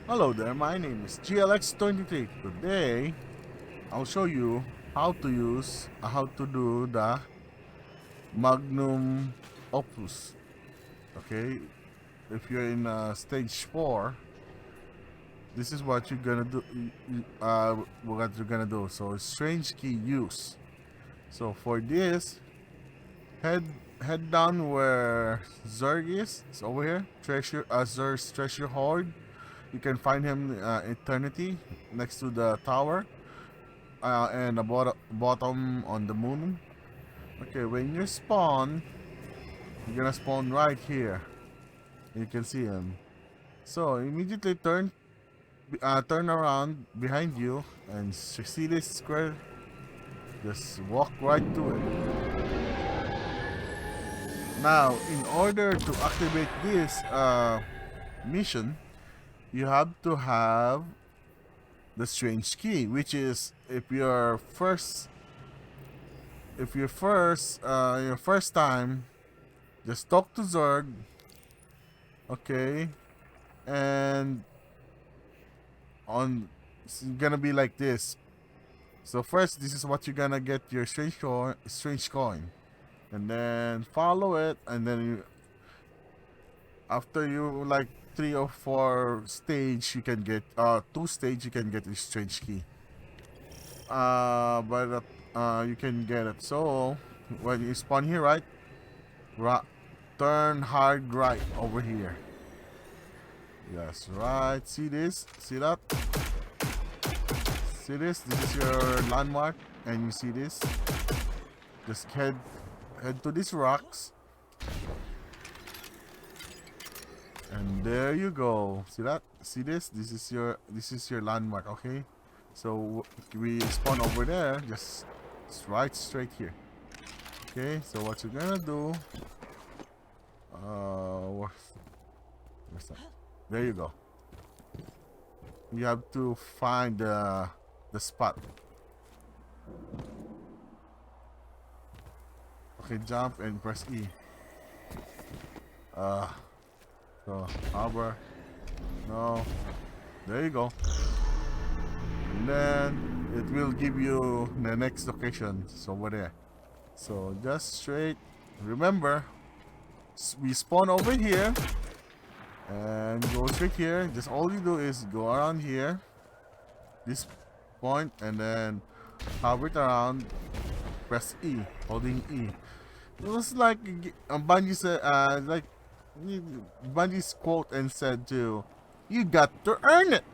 Hello there, my name is GLX23. Today, I'll show you how to how to do the Magnum Opus. Okay, if you're in stage 4, this is what you're gonna do. What you're gonna do. So, strange key use. So for this, head head down where Zerg is. It's over here. Zerg's treasure hoard. You can find him Eternity next to the tower and the bottom on the moon. Okay, when you spawn, you're gonna spawn right here. You can see him. So immediately turn around behind you and see this square. Just walk right to it. Now, in order to activate this mission, you have to have the strange key, which is your first time, just talk to Zerg, okay, and it's gonna be like this. So first, this is what you're gonna get your strange coin, and then follow it, and then after you like 3 or 4 stage, you can get 2 stage, you can get the strange key. But you can get it. So when you spawn here, right? Turn hard right over here. Yes, right. See this? See that? See this? This is your landmark, and you see this. Just head to these rocks, and there you go. See that? See this? This is your landmark. Okay. So we spawn over there, just right straight here. Okay. So what you're gonna do? Where's that? There you go. You have to find the spot. Okay, jump and press E. So hover. No. There you go. And then it will give you the next location. It's over there. So just straight. Remember, we spawn over here and go straight here. Just all you do is go around here, this point, and then hover it around. Press E, holding E. It was like Bungie said, Bungie's quote and said to, "You got to earn it."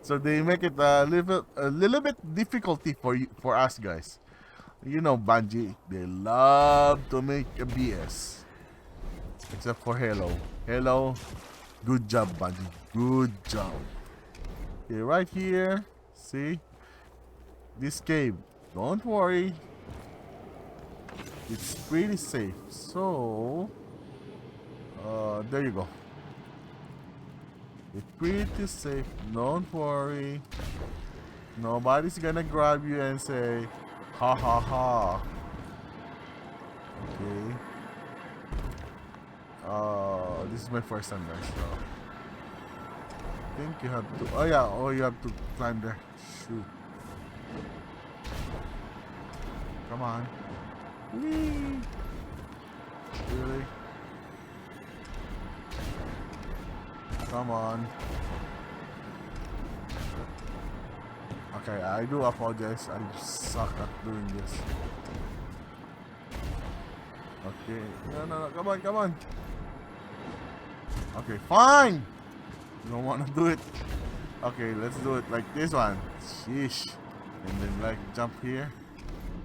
So they make it a little bit difficulty for us guys. You know, Bungie, they love to make a BS. Except for Halo. Halo, good job, Bungie. Good job. Okay, right here, see? This cave. Don't worry. It's pretty safe. So, there you go. It's pretty safe. Don't worry. Nobody's gonna grab you and say, ha ha ha. Okay. This is my first time, guys. So I think you have to. Oh yeah. Oh, you have to climb there. Shoot. Come on. Whee! Really? Come on. Okay, I do apologize. I suck at doing this. Okay. No. Come on, come on. Okay, fine. You don't want to do it. Okay, let's do it like this one. Sheesh. And then like jump here.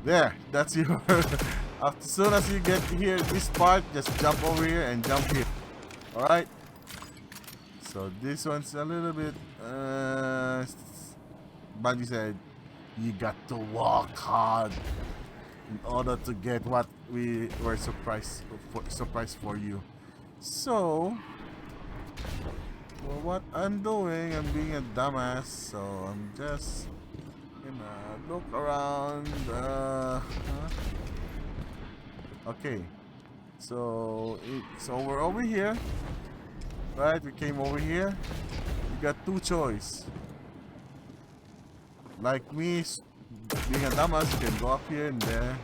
There, that's your. As soon as you get here, this part, just jump over here and jump here. Alright? So this one's a little bit. Bungie said, you got to walk hard in order to get what we were surprised for you. So, well, what I'm doing, I'm being a dumbass, so I'm just gonna look around. Okay, so we're over here, right? We came over here. got two choice. Like me, being a dumbass, you can go up here and there,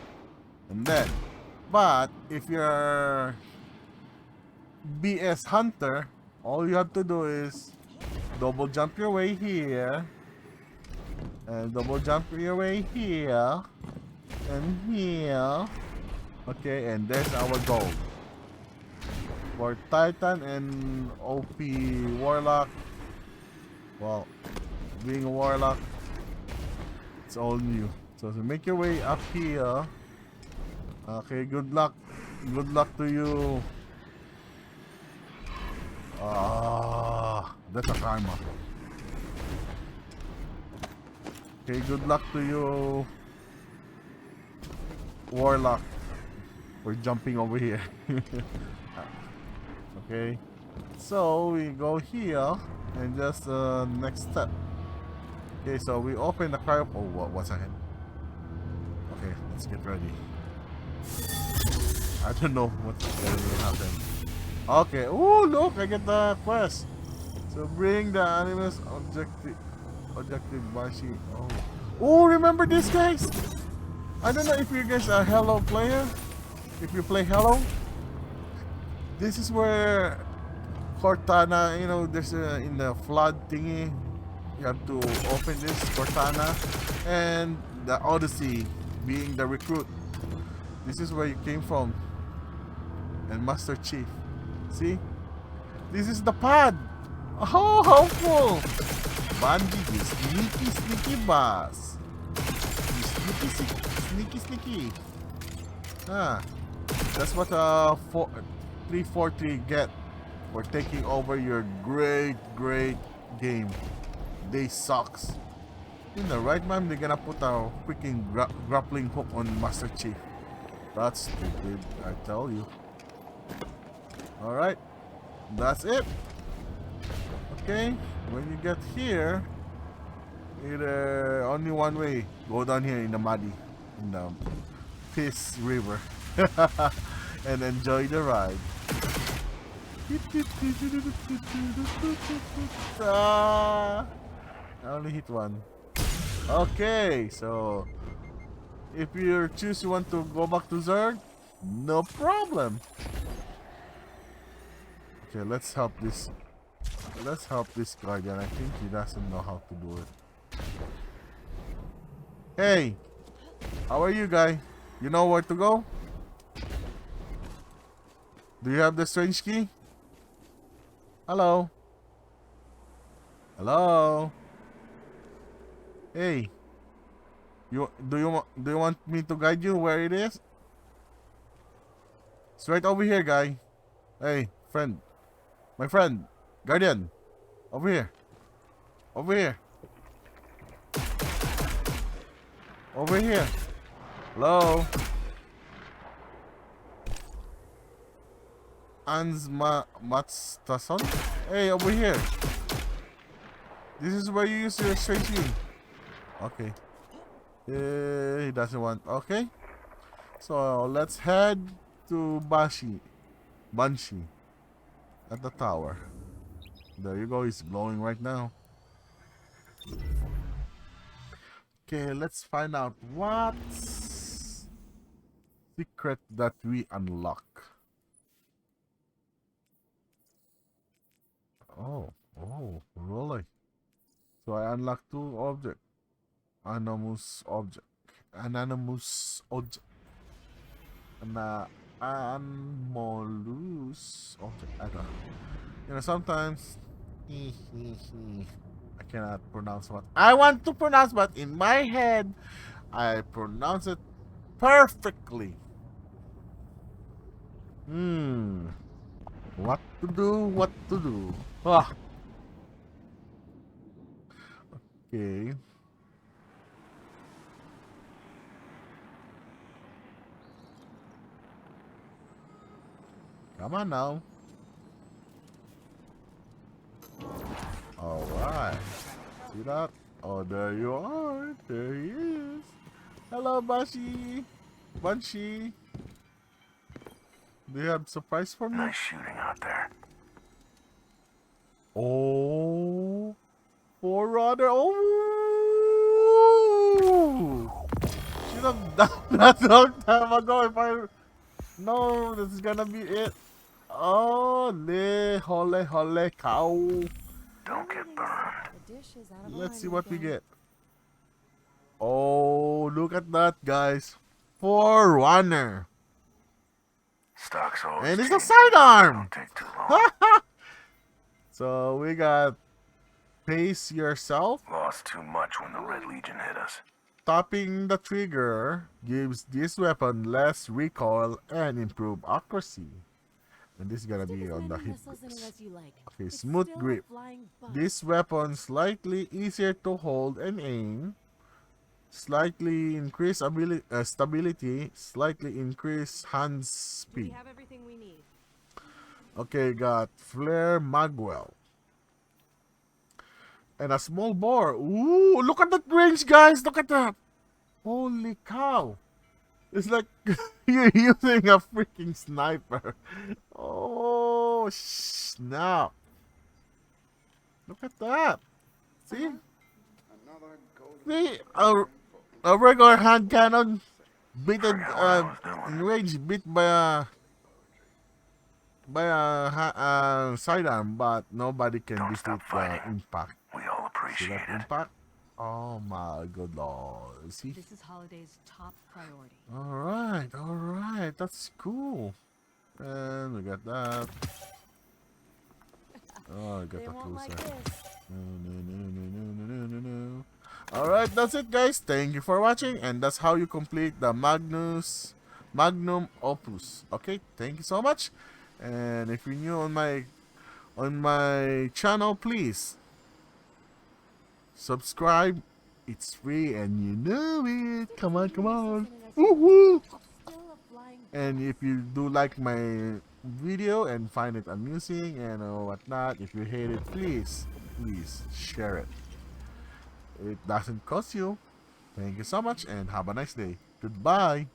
and then. But if you're BS hunter, all you have to do is double jump your way here, and double jump your way here, and here. Okay, and there's our goal. For Titan and OP Warlock, well, being a Warlock, it's all new. So make your way up here. Okay, good luck. Good luck to you. That's a karma. Okay, good luck to you, Warlock. We're jumping over here. Okay, so we go here and just next step. Okay, so we open the car. Oh, what's ahead? Okay, let's get ready. I don't know what's going to happen. Okay, oh look, I get the quest. So bring the animals objective Bashi. Oh, remember this, guys? I don't know if you guys are Hello player. If you play Hello, this is where Cortana, you know, there's in the flood thingy, you have to open this Cortana, and the Odyssey being the recruit. This is where you came from, and Master Chief. See, this is the pad. Oh, how cool! Bungie, you sneaky boss. You sneaky. Ah, that's what 343 get for taking over your great game. They sucks. In the right time, they're gonna put a freaking grappling hook on Master Chief. That's stupid, I tell you. Alright, that's it. Okay, when you get here, either only one way. Go down here in the muddy, in the Piss River. And enjoy the ride. I only hit one. Okay, so if you choose you want to go back to Zerg, no problem. Okay, let's help this. Let's help this guardian. I think he doesn't know how to do it. Hey, how are you, guy? You know where to go? Do you have the strange key? Hello? Hello? Hey. Do you want me to guide you where it is? It's right over here, guy. Hey, friend. My friend. Guardian. Over here. Over here. Over here. Hello? Matstason? Hey, over here. This is where you use your strange key. Okay. He doesn't want. Okay. So let's head to Banshee at the tower. There you go. He's glowing right now. Okay, let's find out what secret that we unlock. Oh, really? So I unlocked two objects. Anonymous object. Anonymous object. Anomalous object. I don't know. You know, sometimes I cannot pronounce what I want to pronounce, but in my head, I pronounce it perfectly. What to do? Ah. Okay. Come on now. Alright. See that? Oh, there you are. There he is. Hello, Banshee. Do you have surprise for me? Nice shooting out there. Oh. runner. Oh! Should have done that long time ago if I... No, this is gonna be it. Oh, holy cow. Don't get burned. Let's see what we get. Oh, look at that, guys. Forerunner. Stock's always And it's a changing. sidearm. Don't take too long. So we got Pace Yourself. Lost too much when the Red Legion hit us. Tapping the trigger gives this weapon less recoil and improved accuracy. And this is gonna be on the hip grips. Okay, smooth grip. This weapon slightly easier to hold and aim. Slightly increase stability. Slightly increase hand speed. Okay, got flare magwell. And a small bore. Ooh, look at that range, guys. Look at that. Holy cow. It's like you're using a freaking sniper. Oh, snap. Look at that. See? See? A regular hand cannon beaten in range, beat by a sidearm, but nobody can Don't defeat stop the fighting. impact. We all See appreciate that it. impact? Oh my good lord. See? This is Holiday's top priority. Alright, that's cool. And we got that. Oh, I got They the won't like closer. this. No. Alright, that's it, guys. Thank you for watching, and that's how you complete the Magnum Opus. Okay, thank you so much. And if you're new on my channel, please subscribe. It's free and you know it. Come on. Woohoo! And if you do like my video and find it amusing and whatnot, if you hate it, please share it. It doesn't cost you. Thank you so much and have a nice day. Goodbye.